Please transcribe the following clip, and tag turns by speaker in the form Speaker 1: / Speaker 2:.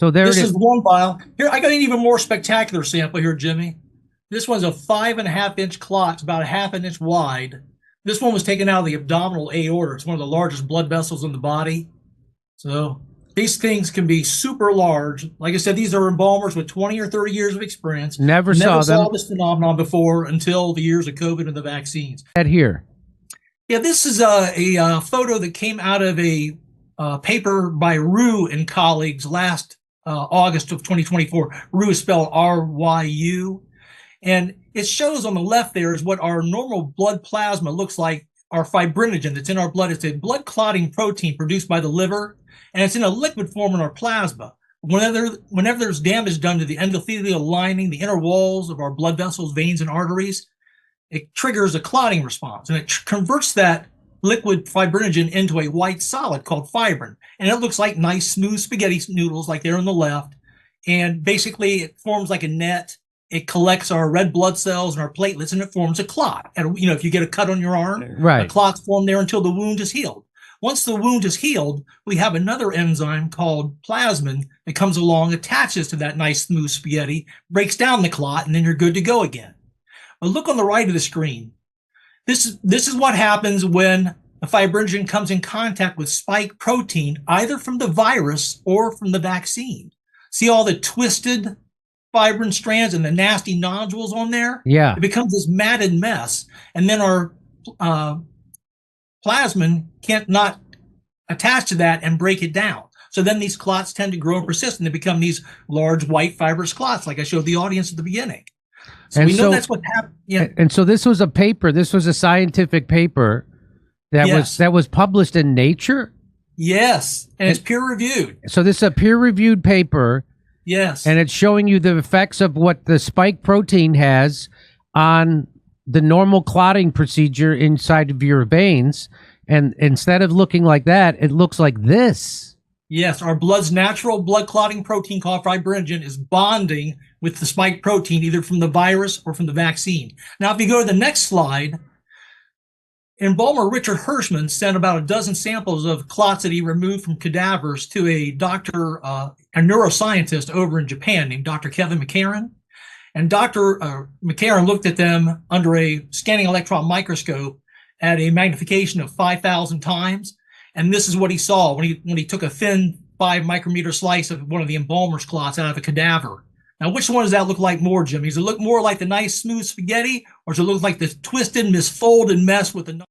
Speaker 1: So there it
Speaker 2: This is
Speaker 1: is.
Speaker 2: one vial. Here, I got an even more spectacular sample here, Jimmy. This one's a 5.5 inch clot. It's about a half an inch wide. This one was taken out of the abdominal aorta. It's one of the largest blood vessels in the body. So these things can be super large. Like I said, these are embalmers with 20 or 30 years of experience.
Speaker 1: Never saw them.
Speaker 2: This phenomenon before until the years of COVID and the vaccines.
Speaker 1: That here.
Speaker 2: Yeah, this is a photo that came out of a paper by Ryu and colleagues last August of 2024. Ryu is spelled R-Y-U. And it shows on the left there is what our normal blood plasma looks like, our fibrinogen that's in our blood. It's a blood clotting protein produced by the liver, and it's in a liquid form in our plasma. Whenever there's damage done to the endothelial lining, the inner walls of our blood vessels, veins, and arteries, it triggers a clotting response, and it converts that liquid fibrinogen into a white solid called fibrin. And it looks like nice, smooth spaghetti noodles like they're on the left. And basically, it forms like a net. It collects our red blood cells and our platelets, and it forms a clot. And, if you get a cut on your arm,
Speaker 1: right,
Speaker 2: a clot's formed there until the wound is healed. Once the wound is healed, we have another enzyme called plasmin that comes along, attaches to that nice, smooth spaghetti, breaks down the clot, and then you're good to go again. But look on the right of the screen. This is what happens when the fibrinogen comes in contact with spike protein, either from the virus or from the vaccine. See all the twisted fibrin strands and the nasty nodules on there?
Speaker 1: Yeah.
Speaker 2: It becomes this matted mess. And then our plasmin can't not attach to that and break it down. So then these clots tend to grow and persist, and they become these large white fibrous clots, like I showed the audience at the beginning. So we know that's what happened. Yeah.
Speaker 1: And so this was a paper. This was a scientific paper that was published in Nature.
Speaker 2: Yes, and it's peer reviewed.
Speaker 1: So this is a peer reviewed paper.
Speaker 2: Yes.
Speaker 1: And it's showing you the effects of what the spike protein has on the normal clotting procedure inside of your veins. And instead of looking like that, it looks like this.
Speaker 2: Yes, our blood's natural blood clotting protein called fibrinogen is bonding with the spike protein, either from the virus or from the vaccine. Now, if you go to the next slide, embalmer Richard Hirschman sent about a dozen samples of clots that he removed from cadavers to a doctor, a neuroscientist over in Japan named Dr. Kevin McCarran. And Dr. McCarran looked at them under a scanning electron microscope at a magnification of 5,000 times. And this is what he saw when he took a thin 5 micrometer slice of one of the embalmer's clots out of a cadaver. Now, which one does that look like more, Jimmy? Does it look more like the nice, smooth spaghetti, or does it look like the twisted, misfolded mess with the